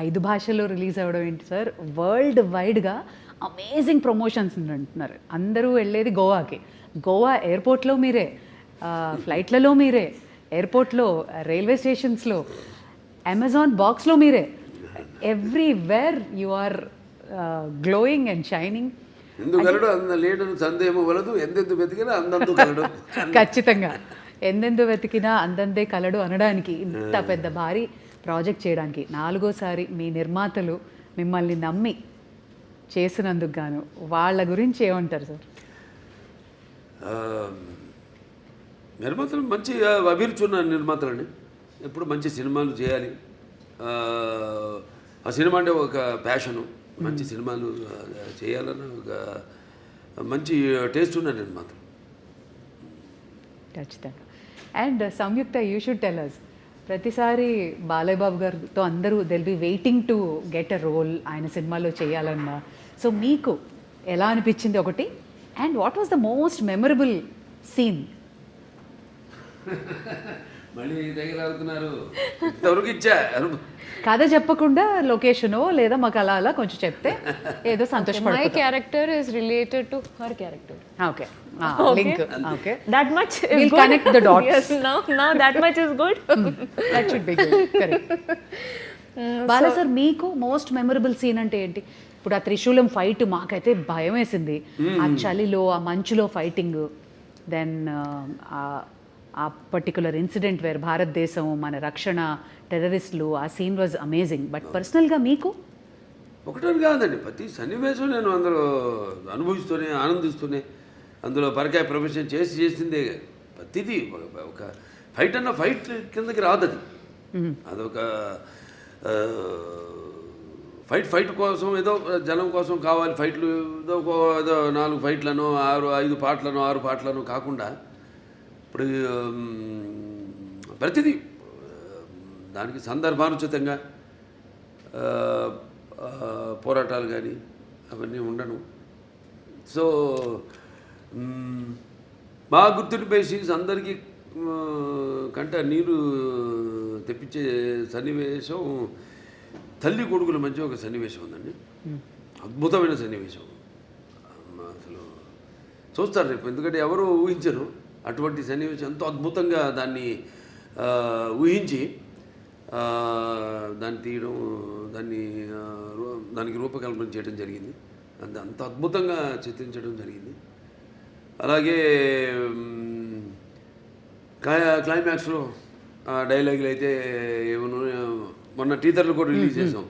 5 భాషల్లో రిలీజ్ అవ్వడం ఏంటి సార్, వరల్డ్ వైడ్గా అమేజింగ్ ప్రమోషన్స్ అంటున్నారు. అందరూ వెళ్ళేది గోవాకి, గోవా ఎయిర్పోర్ట్లో మీరే, ఫ్లైట్లలో మీరే, ఎయిర్పోర్ట్లో, రైల్వే స్టేషన్స్లో, అమెజాన్ బాక్స్లో మీరే, everywhere you are glowing and shining. ఎందుకు కలడు అంద లేడను సందేహము వలదు, ఎందెందు వెతికినా అందందు కలడు. ఖచ్చితంగా ఎందెందు వెతికినా అందందే కలడు అనడానికి, ఇంత పెద్ద భారీ ప్రాజెక్ట్ చేయడానికి 4వసారి మీ నిర్మాతలు మిమ్మల్ని నమ్మి చేసినందుకు గాను వాళ్ళ గురించి ఏమంటారు సార్? నిర్మాతలు మంచి అభిరుచి ఉన్న నిర్మాతలండి. ఎప్పుడు మంచి సినిమాలు చేయాలి, ఆ సినిమా అంటే ఒక ప్యాషను, మంచి సినిమాలు చేయాలన్న ఒక మంచి టేస్ట్ ఉన్న నిర్మాతలు. ఖచ్చితంగా. And Samyuktha, you should tell us, ప్రతిసారి బాలయ్య బాబు గారితో అందరూ they'll be waiting to get a role ఆయన సినిమాలో చేయాలన్నా. సో మీకు ఎలా అనిపించింది ఒకటి, and what was the most memorable scene? మళ్ళీ దగ్గర అవుతున్నారు, ఇంతవరకు ఇచ్చా కథ చెప్పకుండా లొకేషనో లేదా మాకు అలా అలా కొంచెం చెప్తే ఏదో My సంతోషపడుతుంది. character is related to her character. Okay, link. Okay, That much is We'll good. connect the dots. Yes, now that much is good. That should be good. Correct. Bala sir, మీకు మోస్ట్ మెమరబుల్ సీన్ అంటే ఏంటి? ఇప్పుడు ఆ త్రిశూలం ఫైట్ మాకైతే భయం వేసింది, ఆ చలిలో ఆ మంచులో ఫైటింగ్, దెన్ ఆ పర్టికులర్ ఇన్సిడెంట్ వేర్ భారతదేశం మన రక్షణ, టెర్రరిస్టులు, ఆ సీన్ వాజ్ అమేజింగ్. బట్ పర్సనల్గా మీకు? ఒకటని కాదండి, ప్రతి సన్నివేశం నేను అందులో అనుభవిస్తూనే ఆనందిస్తూనే అందులో పరకాయ ప్రొఫెషన్ చేసిందే. ప్రతిదీ ఒక ఫైట్ అన్న ఫైట్ కిందకి రాదు అది. అదొక ఫైట్ కోసం ఏదో జనం కోసం కావాలి ఫైట్లు, ఏదో 4 ఫైట్లను 5 పాటలను 6 పాటలను కాకుండా ఇప్పుడు ప్రతిదీ దానికి సందర్భానుచితంగా పోరాటాలు కానీ అవన్నీ ఉండను. సో మా గుర్తుండిపోయే సీన్స్ అందరికీ కంట నీరు తెప్పించే సన్నివేశం తల్లి కొడుకుల మధ్య ఒక సన్నివేశం ఉందండి, అద్భుతమైన సన్నివేశం. అసలు చూస్తారు రేపు, ఎందుకంటే ఎవరు ఊహించరు అటువంటి సన్నివేశం. ఎంతో అద్భుతంగా దాన్ని ఊహించి దాన్ని తీయడం, దానికి రూపకల్పన చేయడం జరిగింది. అంత అద్భుతంగా చిత్రించడం జరిగింది. అలాగే క్లైమాక్స్లో డైలాగులు అయితే ఏమన్నా మొన్న టీజర్లు కూడా రిలీజ్ చేసాం.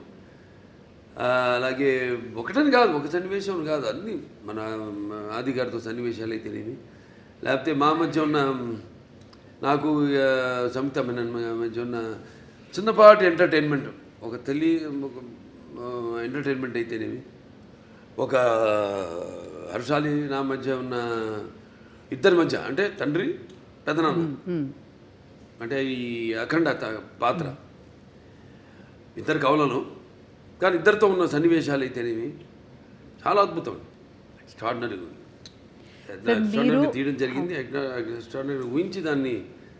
అలాగే ఒకటని కాదు, ఒక సన్నివేశం కాదు, అన్నీ మన ఆది గారితో సన్నివేశాలు అయితేనేమి, లేకపోతే మా మధ్య ఉన్న నాకు సంయుక్త మధ్య ఉన్న చిన్నపాటి ఎంటర్టైన్మెంట్, ఒక ఎంటర్టైన్మెంట్ అయితేనేమి, ఒక హర్షాలి నా మధ్య ఉన్న ఇద్దరి మధ్య, అంటే తండ్రి పెదనాన్న, అంటే ఈ అఖండ పాత్ర ఇద్దరు కవులను, కానీ ఇద్దరితో ఉన్న సన్నివేశాలు అయితేనేవి చాలా అద్భుతం, ఎక్స్ట్రాడినరీ తీయడం జరిగింది. ఎక్స్ట్రాడినరీ ఊహించి దాన్ని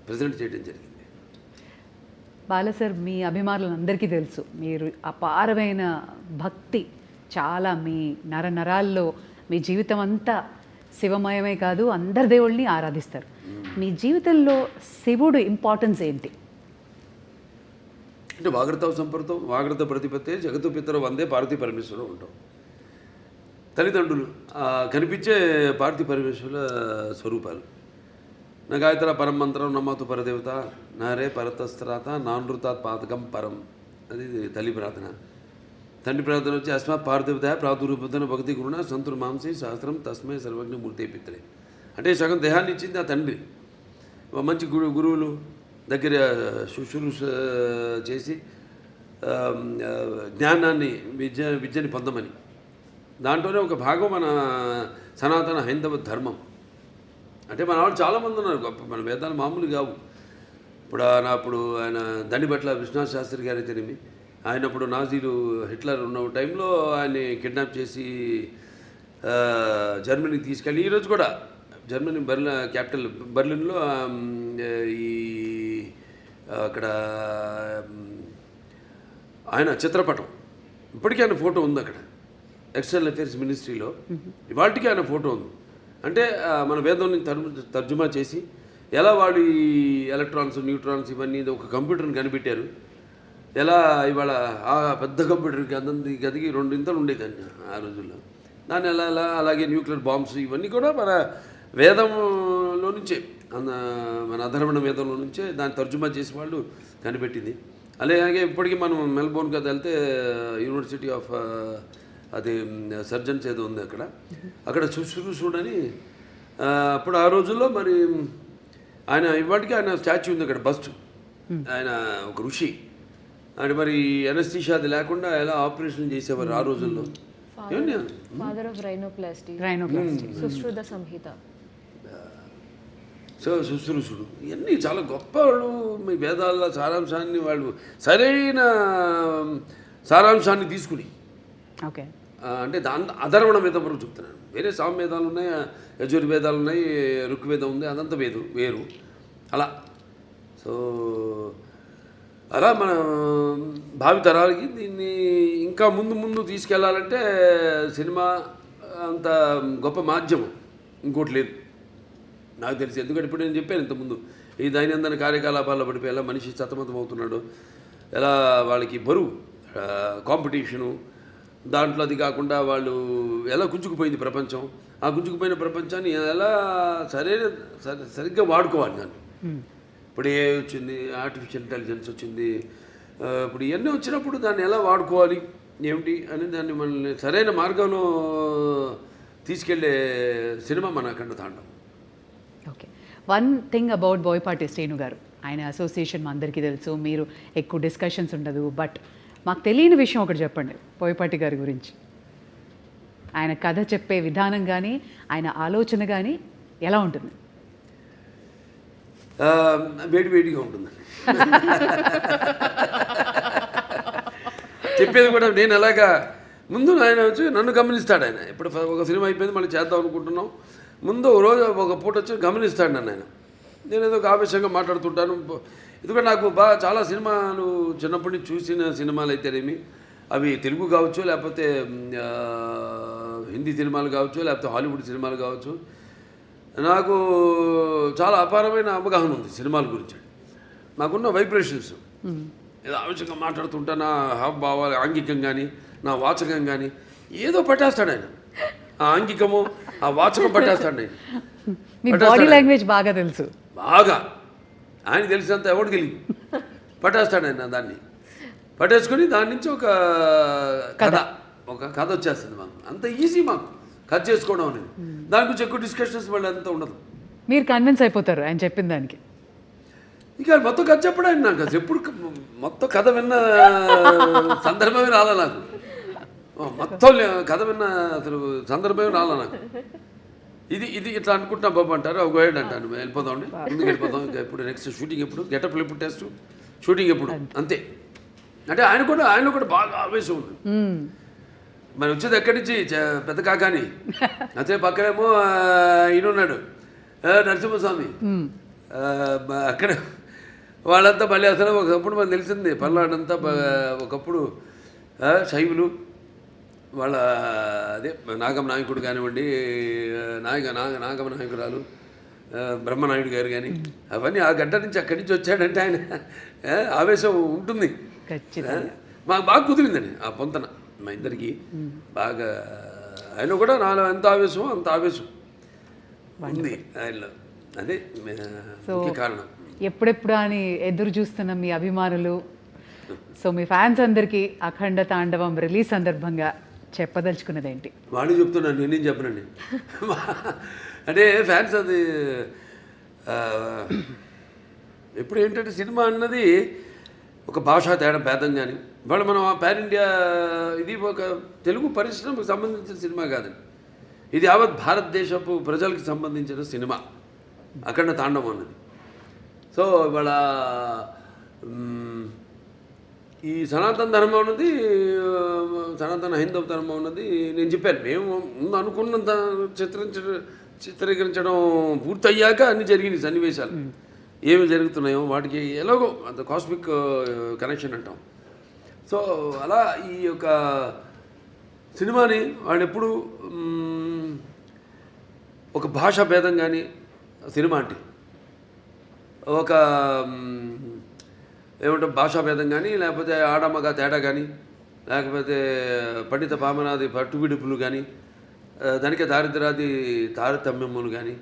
ప్రజెంట్ చేయడం జరిగింది. బాలా సార్, మీ అభిమానులందరికీ తెలుసు మీరు అపారమైన భక్తి, చాలా మీ నరాల్లో మీ జీవితం అంతా శివమయమే కాదు, అందరి దేవుళ్ళని ఆరాధిస్తారు. మీ జీవితంలో శివుడు ఇంపార్టెన్స్ ఏంటి? అంటే వాగ్రత సంపర్తం, వాగ్రత ప్రతిపత్తే జగత్తు పితరు వందే పార్వతీ పరమేశ్వరుడు ఉంటాం. తల్లిదండ్రులు కనిపించే పార్వతీ పరమేశ్వరుల స్వరూపాలు. నా గాయత్ర పరమంత్రం నమ్మతు పరదేవత నారే పరతస్త్రాత నానృతాత్ పాతకం పరం, అది తల్లి ప్రార్థన. తండ్రి ప్రార్థన వచ్చి అస్మాత్ పార్థివత ప్రాదురూపతన భక్తి గురుణ సంతుర్ మాంసి శాస్త్రం తస్మై సర్వజ్ఞ మూర్తి పిత్రే. అంటే సగం దేహాన్ని ఇచ్చింది ఆ తండ్రి. మంచి గురువులు దగ్గర శుశ్రూష చేసి జ్ఞానాన్ని విద్యని పొందమని. దాంట్లోనే ఒక భాగం మన సనాతన హైందవ ధర్మం. అంటే మన వాళ్ళు చాలామంది ఉన్నారు గొప్ప, మన వేదాలు మామూలు కావు. అప్పుడు ఆయన దండిబట్ల విశ్వనాథ్ శాస్త్రి గారు అయితేనేమి, ఆయన అప్పుడు నాజీలు హిట్లర్ ఉన్న టైంలో ఆయన్ని కిడ్నాప్ చేసి జర్మనీకి తీసుకెళ్ళి, ఈరోజు కూడా జర్మనీ క్యాపిటల్ బర్లిన్లో ఈ అక్కడ ఆయన చిత్రపటం ఇప్పటికీ ఆయన ఫోటో ఉంది అక్కడ ఎక్స్టర్నల్ అఫేర్స్ మినిస్ట్రీలో. ఇవాళకి ఆయన ఫోటో ఉంది. అంటే మన వేదాన్ని తర్జుమా చేసి ఎలా వాళ్ళు ఈ ఎలక్ట్రాన్స్ న్యూట్రాన్స్ ఇవన్నీ ఒక కంప్యూటర్ని కనిపెట్టారు, ఎలా ఇవాళ ఆ పెద్ద కంప్యూటర్కి అందంది గదికి 2 ఇంతలు ఉండేదాన్ని ఆ రోజుల్లో. దాన్ని ఎలా అలాగే న్యూక్లియర్ బాంబ్స్ ఇవన్నీ కూడా మన వేదంలో నుంచే, మన అధర్వణ వేదంలో నుంచే దాన్ని తర్జుమా చేసి వాళ్ళు కనిపెట్టింది. అలాగే ఇప్పటికీ మనం మెల్బోర్న్ కదా వెళ్తే యూనివర్సిటీ ఆఫ్ అది సర్జన్స్ ఏదో ఉంది అక్కడ శుశ్రూషుడని అప్పుడు ఆ రోజుల్లో మరి ఆయన ఇవాటికి ఆయన స్టాచ్యూ ఉంది అక్కడ, బస్ట్. ఆయన ఒక ఋషి. అంటే మరి ఎనస్థీషియా అది లేకుండా ఎలా ఆపరేషన్ చేసేవారు ఆ రోజుల్లో. Father of rhinoplasty. Sushruta Samhita. So శుశ్రూషుడు ఇవన్నీ చాలా గొప్ప వాళ్ళు. మీ వేదాల సారాంశాన్ని వాళ్ళు సరైన సారాంశాన్ని తీసుకుని, ఓకే, అంటే అధర్వణ వేదం వరకు చెప్తున్నాను. వేరే సామవేదాలు ఉన్నాయి, యజుర్వేదాలు ఉన్నాయి, ఋగ్వేదం ఉంది, అదంతా వేరు అలా. సో అలా మన భావి తరాలకి దీన్ని ఇంకా ముందు తీసుకెళ్లాలంటే సినిమా అంత గొప్ప మాధ్యమం ఇంకోటి లేదు నాకు తెలిసి. ఎందుకంటే ఇప్పుడు నేను చెప్పాను ఇంతకుముందు, ఈ దైనందిన కార్యకలాపాల్లో పడిపోయి ఎలా మనిషి సతమతం అవుతున్నాడు, ఎలా వాళ్ళకి బరువు కాంపిటీషను, దాంట్లో అది కాకుండా వాళ్ళు ఎలా గుంజుకుపోయింది ప్రపంచం, ఆ గుంజుకుపోయిన ప్రపంచాన్ని ఎలా సరిగ్గా వాడుకోవాలి దాన్ని. ఇప్పుడు ఏ వచ్చింది, ఆర్టిఫిషియల్ ఇంటెలిజెన్స్ వచ్చింది, ఇప్పుడు ఇవన్నీ వచ్చినప్పుడు దాన్ని ఎలా వాడుకోవాలి ఏమిటి అని దాన్ని మనల్ని సరైన మార్గంలో తీసుకెళ్లే సినిమా మన అఖండ తాండవం. Okay, one thing about Boyapati Srinu గారు, ఆయన అసోసియేషన్ మా అందరికీ తెలుసు, మీరు ఎక్కువ డిస్కషన్స్ ఉండదు, బట్ మాకు తెలియని విషయం ఒకటి చెప్పండి బోయపాటి గారి గురించి. ఆయన కథ చెప్పే విధానం కానీ ఆయన ఆలోచన కానీ ఎలా ఉంటుంది? వేడిగా ఉంటుందండి. చెప్పేది కూడా నేను ఎలాగా ముందు ఆయన వచ్చి నన్ను గమనిస్తాడు. ఆయన ఇప్పుడు ఒక సినిమా అయిపోయింది మళ్ళీ చేద్దాం అనుకుంటున్నాం, ముందు రోజు ఒక పూట వచ్చి గమనిస్తాడు నన్ను ఆయన. నేను ఏదో ఒక ఆవేశంగా మాట్లాడుతుంటాను. ఎందుకంటే నాకు చాలా సినిమాలు చిన్నప్పటి నుంచి చూసిన సినిమాలు అయితేనేమి, అవి తెలుగు కావచ్చు, లేకపోతే హిందీ సినిమాలు కావచ్చు, లేకపోతే హాలీవుడ్ సినిమాలు కావచ్చు, నాకు చాలా అపారమైన అవగాహన ఉంది సినిమాల గురించి. నాకున్న వైబ్రేషన్స్ ఏదో ఆవేశంగా మాట్లాడుతుంటా, నా హావభావాలు ఆంగికం కానీ నా వాచకం కానీ ఏదో పట్టేస్తాడు ఆయన. ఆ ఆంగికము ఆ వాచకం పట్టేస్తాడు ఆయన. మీ బాడీ లాంగ్వేజ్ బాగా తెలుసు, బాగా ఆయన తెలిసినంత ఎవరికి తెలియదు. పట్టేస్తాడు ఆయన దాన్ని, పట్టేసుకొని దాని నుంచి ఒక కథ వచ్చేస్తుంది మాకు. అంత ఈజీ మాకు కథ చేసుకోవడం అనేది. దాని గురించి ఎక్కువ డిస్కషన్స్ మళ్ళీ అంతా ఉండదు. మీరు కన్విన్స్ అయిపోతారు ఆయన చెప్పిన దానికి. ఇక మొత్తం కథ చెప్పడం ఆయన నాకు అసలు ఎప్పుడు మొత్తం కథ విన్న సందర్భమే రాలా నాకు. మొత్తం కథ విన్న అసలు సందర్భమే రాలా నాకు. ఇది ఇట్లా అనుకుంటున్నా బాబు అంటారు, ఒక గైడ్ అంటాను, వెళ్ళిపోదామండి ముందుకు వెళ్ళిపోదాం. ఇంకా ఎప్పుడు నెక్స్ట్ షూటింగ్ ఎప్పుడు, గెటప్లు ఎప్పుడు, టెస్ట్ షూటింగ్ ఎప్పుడు, అంతే. అంటే ఆయనలో కూడా బాగా ఆవేశం ఉంది. మరి వచ్చేది ఎక్కడి నుంచి పెద్ద కాకాని, అదే పక్కనేమో ఈయనున్నాడు నరసింహస్వామి, అక్కడ వాళ్ళంతా మళ్ళీ అసలు ఒకప్పుడు మనకు తెలిసింది పల్నాడంతా ఒకప్పుడు శైవులు, వాళ్ళ అదే నాగమ నాయకుడు కానివ్వండి, నాగమ నాయకురాలు బ్రహ్మనాయుడు గారు కానీ, అవన్నీ ఆ గడ్డ నుంచి అక్కడి నుంచి వచ్చాడంటే ఆయన ఆవేశం ఉంటుంది. మాకు బాగా కుదిరిందండి ఆ పొంతన మా ఇద్దరికి బాగా. ఆయన కూడా నాలో ఎంత ఆవేశమో అంత ఆవేశం ఉంది ఆయనలో. అదే ముఖ్య కారణం. ఎప్పుడెప్పుడు అని ఎదురు చూస్తున్న మీ అభిమానులు సో మీ ఫ్యాన్స్ అందరికీ అఖండ తాండవం రిలీజ్ సందర్భంగా చెప్పదలుచుకున్నది ఏంటి? వాడిని చెప్తున్నాను, నేనేం చెప్పనండి. అంటే ఫ్యాన్స్ అది ఎప్పుడు ఏంటంటే సినిమా అన్నది ఒక భాషా తేడా భేదం కానీ ఇవాళ మనం ఆ పాన్ ఇండియా ఇది ఒక తెలుగు పరిశ్రమకు సంబంధించిన సినిమా కాదండి, ఇది యావత్ భారతదేశపు ప్రజలకు సంబంధించిన సినిమా అఖండ తాండవం అన్నది. సో ఇవాళ ఈ సనాతన ధర్మం ఉన్నది, సనాతన హైందవ ధర్మం ఉన్నది నేను చెప్పాను. మేము ముందు అనుకున్నంత చిత్రీకరించడం పూర్తయ్యాక అన్ని జరిగినాయి సన్నివేశాలు ఏమి జరుగుతున్నాయో వాటికి ఎలాగో అంత కాస్మిక్ కనెక్షన్ అంటాం. సో అలా ఈ యొక్క సినిమాని వాళ్ళు ఎప్పుడు ఒక భాషా భేదం కానీ సినిమా అంటే ఒక ఏమంటాం భాషా భేదం కానీ లేకపోతే ఆడమ్మగా తేడా కానీ లేకపోతే పండిత పామనాది పట్టువిడుపులు కానీ దానికే దారిద్రాది తారతమ్యములు కానీ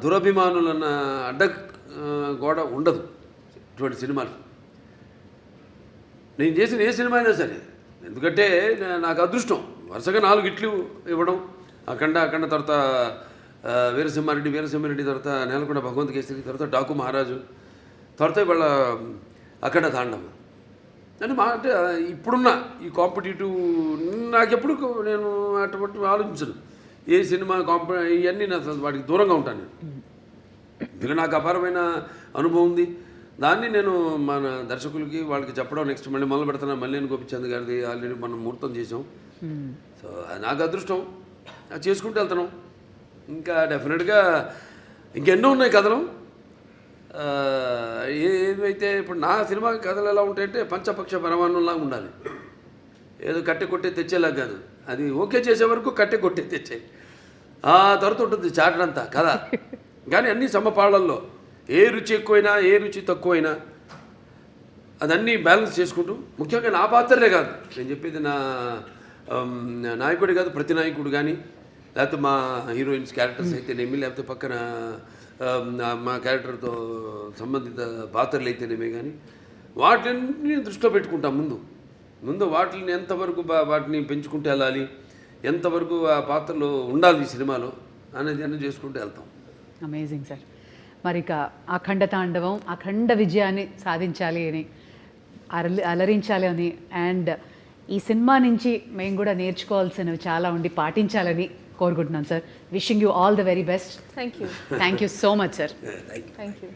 దురభిమానులన్న అడ్డ గోడ ఉండదు ఇటువంటి సినిమాలు. నేను చేసిన ఏ సినిమా అయినా సరే, ఎందుకంటే నాకు అదృష్టం వరుసగా 4 హిట్లు ఇవ్వడం, అఖండ తర్వాత వీరసింహారెడ్డి తర్వాత నేలకొండ భగవంత్ కేసరి, తర్వాత డాకు మహారాజు, తర్వాత ఇవాళ అఖండ తాండవం అంటే అంటే ఇప్పుడున్న ఈ కాంపిటేటివ్ నాకెప్పుడు నేను అటువంటి ఆలోచించను. ఏ సినిమా ఇవన్నీ నా వాటికి దూరంగా ఉంటాను నేను. ఎందుకంటే నాకు అపారమైన అనుభవం ఉంది. దాన్ని నేను మన దర్శకులకి వాళ్ళకి చెప్పడం నెక్స్ట్ మళ్ళీ మొదలు పెడుతున్నా. మల్లేని గోపిచంద్ గారిది ఆల్రెడీ మనం ముహూర్తం చేసాం. సో నాకు అదృష్టం, అది చేసుకుంటూ వెళ్తున్నాం. ఇంకా డెఫినెట్గా ఇంకెన్నో ఉన్నాయి కథలు. ఏమైతే ఇప్పుడు నా సినిమా కథలు ఎలా ఉంటాయంటే పంచపక్ష పరమాన్నంలాగా ఉండాలి. ఏదో కట్టె కొట్టే తెచ్చేలా కాదు, అది ఓకే చేసే వరకు కట్టె కొట్టే తెచ్చే ఆ తర్వాత ఉంటుంది చాటడంతా కథ. కానీ అన్ని సమపాళ్ళల్లో ఏ రుచి ఎక్కువైనా ఏ రుచి తక్కువైనా అదన్నీ బ్యాలెన్స్ చేసుకుంటూ, ముఖ్యంగా నా పాత్రలే కాదు నేను చెప్పేది, నా నాయకుడే కాదు ప్రతి నాయకుడు కానీ లేకపోతే మా హీరోయిన్స్ క్యారెక్టర్స్ అయితేనేమి లేకపోతే పక్కన మా క్యారెక్టర్తో సంబంధిత పాత్రలు అయితేనేమే కానీ వాటిని దృష్టిలో పెట్టుకుంటాం. ముందు వాటిని ఎంతవరకు వాటిని పెంచుకుంటూ వెళ్ళాలి, ఎంతవరకు ఆ పాత్రలో ఉండాలి ఈ సినిమాలో అనేది అన్నీ చేసుకుంటూ వెళ్తాం. Amazing sir. మరి ఇక అఖండ తాండవం అఖండ విజయాన్ని సాధించాలి అని, అలరించాలి అని, అండ్ ఈ సినిమా నుంచి మేము కూడా నేర్చుకోవాల్సినవి చాలా ఉండి పాటించాలని కోరుకుంటున్నాను sir. Wishing you all the very best. Thank you. Thank you so much sir. Thank you.